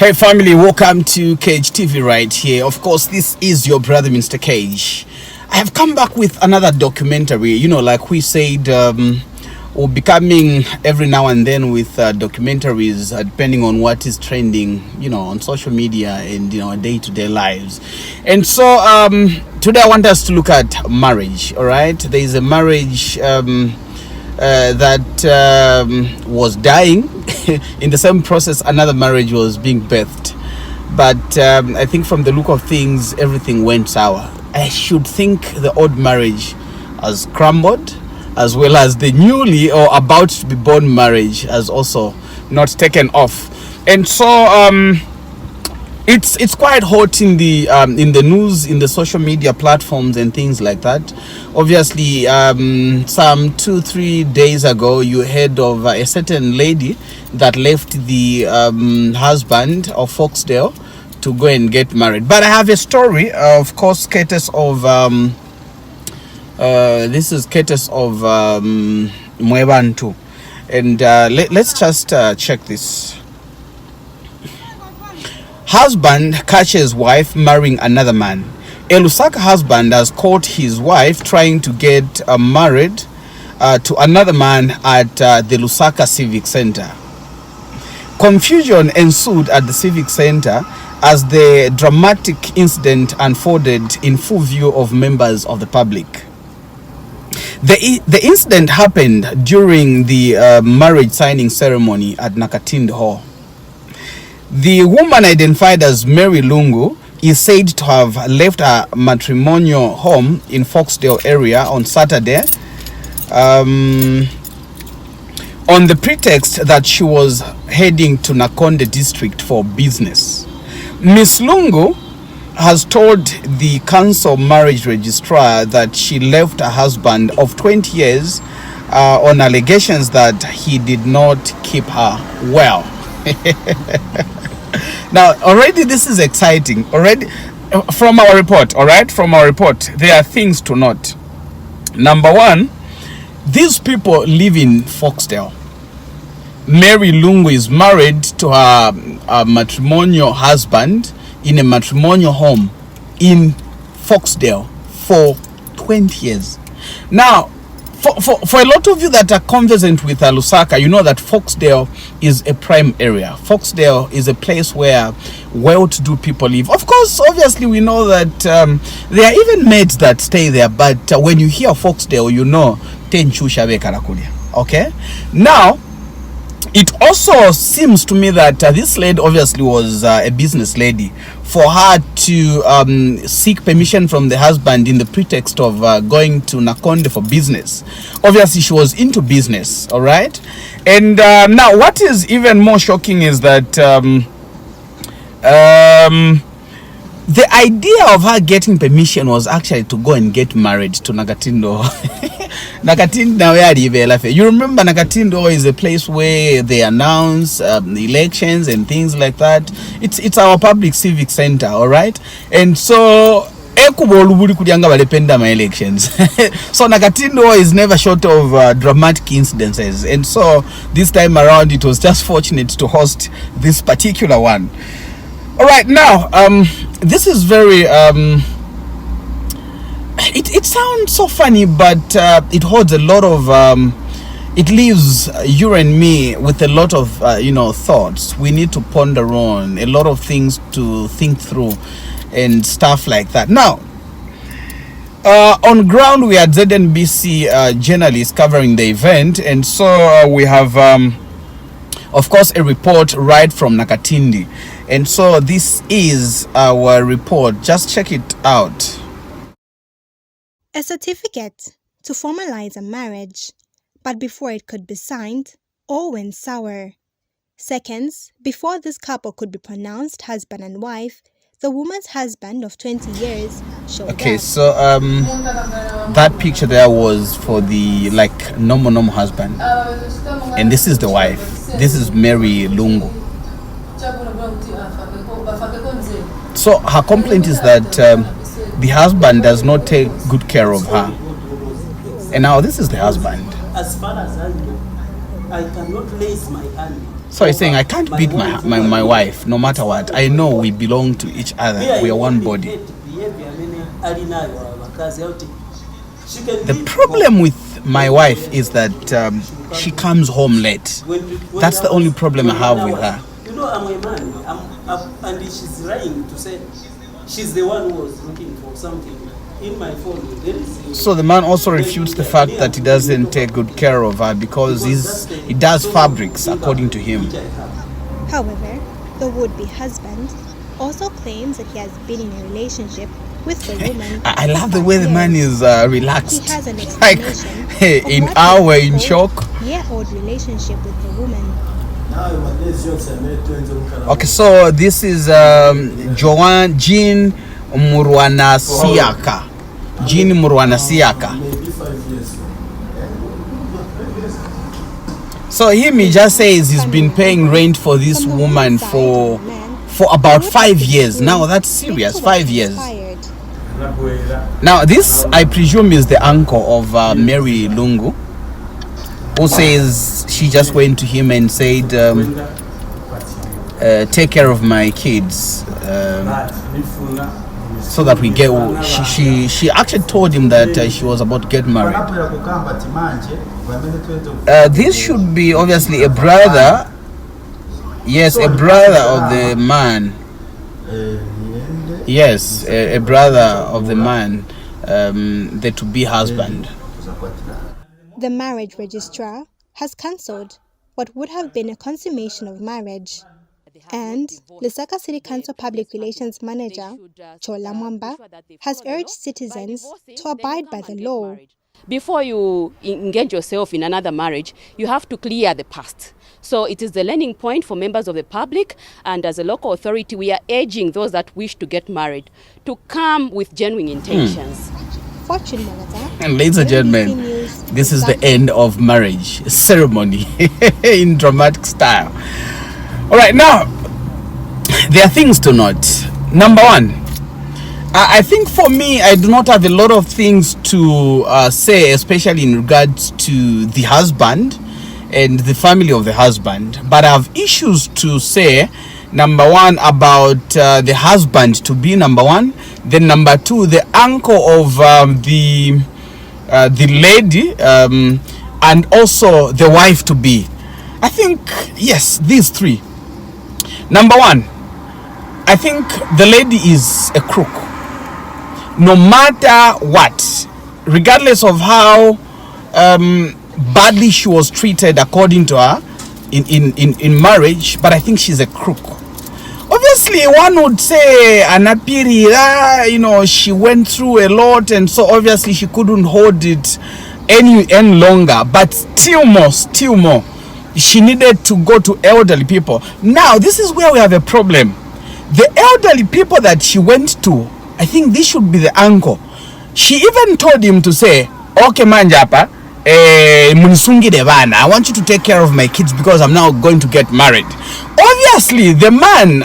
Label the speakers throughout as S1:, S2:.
S1: Hey family, welcome to Cage TV right here. Of course, this is your brother Mr. Cage. I have come back with another documentary. You know, like we said, we'll be coming every now and then with documentaries depending on what is trending, you know, on social media and, you know, day-to-day lives. And so today I want us to look at marriage. All right, there is a marriage that was dying. In the same process, another marriage was being birthed. But I think from the look of things, everything went sour. I should think the old marriage has crumbled, as well as the newly or about to be born marriage has also not taken off. And so it's quite hot in the news, in the social media platforms and things like that. Obviously, some 2-3 days ago, you heard of a certain lady that left the husband of Foxdale to go and get married. But I have a story, of course, courtesy of this is courtesy of Mwebantu, and let's just check this. Husband catches wife marrying another man. A Lusaka husband has caught his wife trying to get married to another man at the Lusaka Civic Center. Confusion ensued at the Civic Center as the dramatic incident unfolded in full view of members of the public. The incident happened during the marriage signing ceremony at Nakatindi Hall. The woman, identified as Mary Lungu, is said to have left her matrimonial home in Foxdale area on Saturday on the pretext that she was heading to Nakonde district for business. Miss Lungu has told the council marriage registrar that she left her husband of 20 years on allegations that he did not keep her well. Now, already this is exciting. Already, from our report, all right, from our report, there are things to note. Number one, these people live in Foxdale. Mary Lungu is married to her matrimonial husband in a matrimonial home in Foxdale for 20 years. Now, for a lot of you that are conversant with Lusaka, you know that Foxdale is a prime area. Foxdale is a place where well-to-do people live. Of course, obviously, we know that there are even maids that stay there. But when you hear Foxdale, you know Tenchu Shabe Karakulia. Okay? Now, it also seems to me that this lady obviously was a business lady. For her to seek permission from the husband in the pretext of going to Nakonde for business. Obviously, she was into business, all right? And now, what is even more shocking is that the idea of her getting permission was actually to go and get married to Nakatindo. Nakatindo, you remember Nakatindo is a place where they announce elections and things like that. It's our public civic center, all right? And so elections. So Nakatindo is never short of dramatic incidences, and so this time around it was just fortunate to host this particular one. All right, now this is very it sounds so funny, but it holds a lot of it leaves you and me with a lot of thoughts we need to ponder on, a lot of things to think through and stuff like that. Now, on ground we had ZNBC journalists covering the event, and so we have of course a report right from Nakatindi, and so this is our report. Just check it out.
S2: A certificate to formalize a marriage, but before it could be signed, all went sour. Seconds before this couple could be pronounced husband and wife, the woman's husband of 20 years showed
S1: Okay,
S2: up.
S1: so that picture there was for the normal husband, and this is the wife. This is Mary Lungu. So her complaint is that the husband does not take good care of her. And now this is the husband.
S3: As far as I know, I cannot raise my hand
S1: So he's saying, I can't beat my wife no matter what. I know we belong to each other. We are one body. The problem with my wife is that she comes home late. That's the only problem I have with her.
S3: You know, I'm a man, and she's lying to say she's the one who was looking for something. In my phone, there is
S1: so the man also refutes the fact that he doesn't take good care of her because he does fabrics, according to him.
S2: However, the would-be husband also claims that he has been in a relationship with the woman.
S1: I love the way the man is relaxed.
S2: He has an
S1: Like,
S2: explanation
S1: in our in shock.
S2: Year-old relationship with the woman.
S1: Okay, so this is Jean Murwana Siaka. Jean Murwana Siaka. So he just says he's been paying rent for this woman for about 5 years. Now that's serious, 5 years. Now this, I presume, is the uncle of Mary Lungu, who says she just went to him and said, take care of my kids, so that we get. She actually told him that she was about to get married. This should be obviously a brother. Yes, a brother of the man. Yes, a brother of the man, the to-be husband.
S2: The marriage registrar has cancelled what would have been a consummation of marriage. And Lusaka City Council Public Relations Manager, Chola Mwamba, has urged citizens to abide by the law.
S4: Before you engage yourself in another marriage, you have to clear the past. So it is the learning point for members of the public, and as a local authority, we are urging those that wish to get married to come with genuine intentions.
S2: Fortune Manager.
S1: And ladies and gentlemen, this is the end of marriage ceremony in dramatic style. All right, now, there are things to note. Number one, I think for me, I do not have a lot of things to say, especially in regards to the husband and the family of the husband. But I have issues to say. Number one, about the husband to be number one. Then number two, the uncle of the lady, and also the wife to be. I think, yes, these three. Number one, I think the lady is a crook. No matter what, regardless of how badly she was treated according to her in marriage, but I think she's a crook. Obviously, one would say Anapiri, she went through a lot, and so obviously she couldn't hold it any longer. But still more, she needed to go to elderly people. Now, this is where we have a problem. The elderly people that she went to, I think this should be the uncle. She even told him to say, okay, Manjapa, I want you to take care of my kids because I'm now going to get married. Obviously, the man,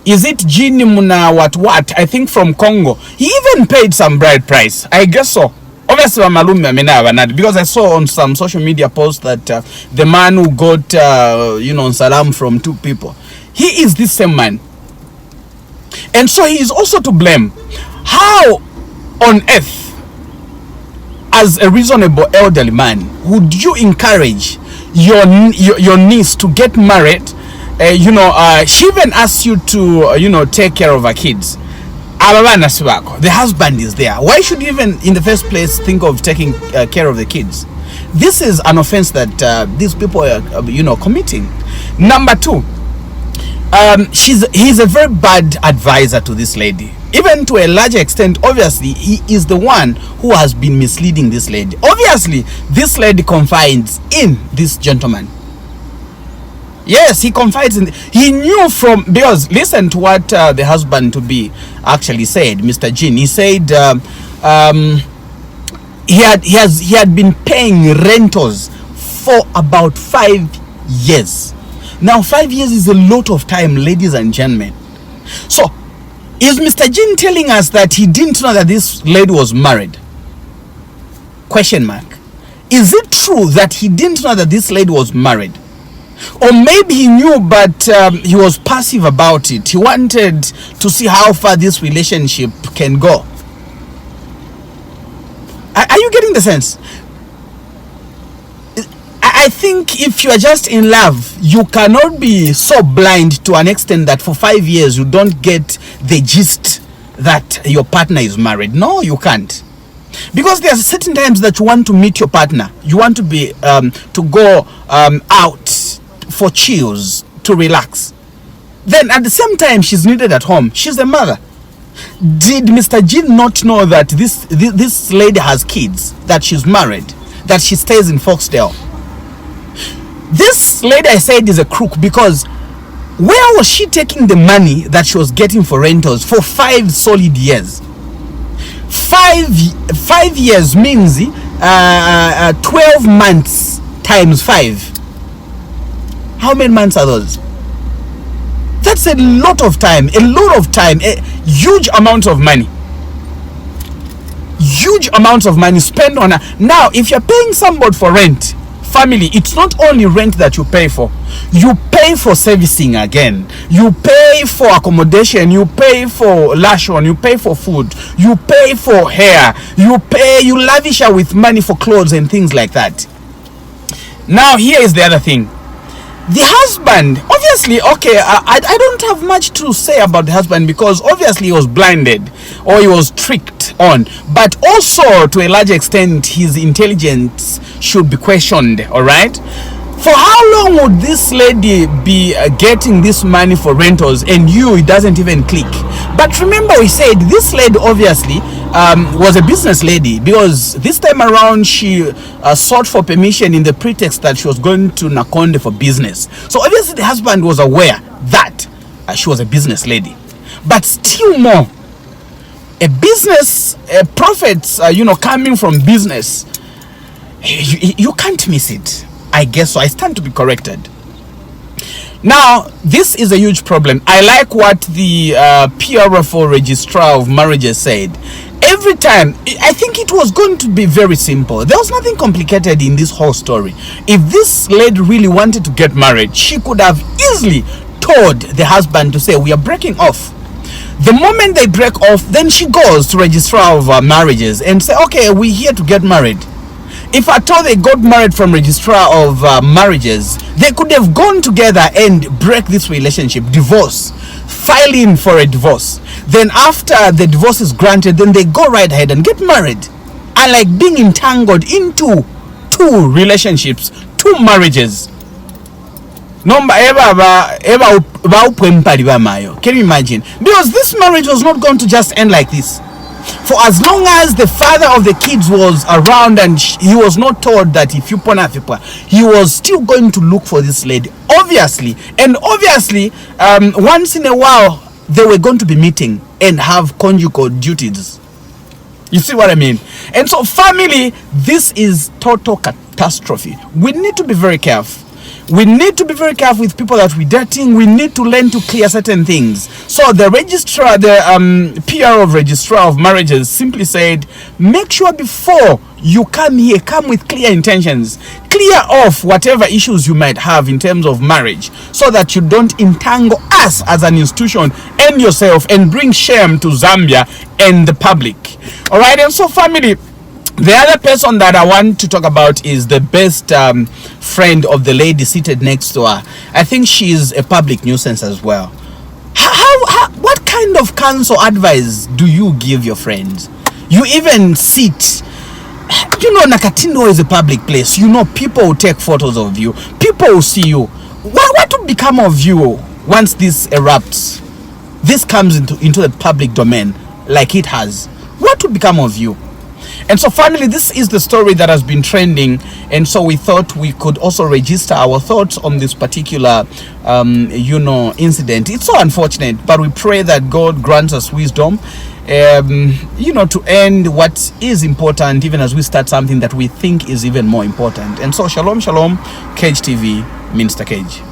S1: is it Jini Muna what? I think from Congo. He even paid some bride price. I guess so. Obviously, because I saw on some social media posts that the man who got, salam from two people, he is this same man. And so he is also to blame. How on earth, as a reasonable elderly man, would you encourage your niece to get married? She even asks you to, take care of her kids. The husband is there. Why should you even, in the first place, think of taking care of the kids? This is an offense that these people are, committing. Number two, he's a very bad advisor to this lady. Even to a larger extent, obviously, he is the one who has been misleading this lady. Obviously, this lady confides in this gentleman. Yes, he confides in. He knew because listen to what the husband to be actually said, Mr. Jean. He said he had been paying rentals for about 5 years. Now, 5 years is a lot of time, ladies and gentlemen. So, is Mr. Jean telling us that he didn't know that this lady was married? Question mark. Is it true that he didn't know that this lady was married? Or maybe he knew, but he was passive about it. He wanted to see how far this relationship can go. Are you getting the sense? I think if you are just in love, you cannot be so blind to an extent that for 5 years you don't get the gist that your partner is married. No, you can't. Because there are certain times that you want to meet your partner. You want to be to go out for chills, to relax. Then at the same time, she's needed at home. She's a mother. Did Mr. G not know that this lady has kids, that she's married, that she stays in Foxdale? This lady, I said, is a crook, because where was she taking the money that she was getting for rentals for 5 solid years? 5 years means 12 months times 5. How many months are those? That's a lot of time, a huge amount of money. Huge amounts of money spent on her. Now, if you're paying somebody for rent, family, it's not only rent that you pay for. You pay for servicing again. You pay for accommodation. You pay for lash on. You pay for food. You pay for hair. You lavish her with money for clothes and things like that. Now, here is the other thing. The husband, obviously, okay, I don't have much to say about the husband, because obviously he was blinded or he was tricked on. But also, to a large extent, his intelligence should be questioned, all right? For how long would this lady be getting this money for rentals, and it doesn't even click? But remember, we said this lady obviously was a business lady, because this time around she sought for permission in the pretext that she was going to Nakatindi for business. So obviously the husband was aware that she was a business lady. But still more, a business, profits, coming from business, you can't miss it. I guess so. I stand to be corrected. Now, this is a huge problem. I like what the PRFO Registrar of Marriages said. Every time, I think it was going to be very simple. There was nothing complicated in this whole story. If this lady really wanted to get married, she could have easily told the husband to say, we are breaking off. The moment they break off, then she goes to Registrar of Marriages and say, okay, we're here to get married. If at all they got married from Registrar of Marriages, they could have gone together and break this relationship, divorce, file in for a divorce. Then after the divorce is granted, then they go right ahead and get married. Unlike being entangled into 2 relationships, 2 marriages. Can you imagine? Because this marriage was not going to just end like this. For as long as the father of the kids was around and he was not told that if you he was still going to look for this lady, obviously. And obviously, once in a while, they were going to be meeting and have conjugal duties. You see what I mean? And so, family, this is total catastrophe. We need to be very careful. We need to be very careful with people that we're dating. We need to learn to clear certain things. So the registrar, the PR of Registrar of Marriages simply said, make sure before you come here, come with clear intentions. Clear off whatever issues you might have in terms of marriage, so that you don't entangle us as an institution and yourself and bring shame to Zambia and the public. All right, and so family, the other person that I want to talk about is the best friend of the lady seated next to her. I think she's a public nuisance as well. What kind of counsel advice do you give your friends? You even sit. Nakatindi Hall is a public place. People will take photos of you. People will see you. What will become of you once this erupts? This comes into the public domain like it has. What will become of you? And so, family, this is the story that has been trending, and so we thought we could also register our thoughts on this particular, incident. It's so unfortunate, but we pray that God grants us wisdom, to end what is important, even as we start something that we think is even more important. And so, shalom, shalom, Cage TV, Minister Cage.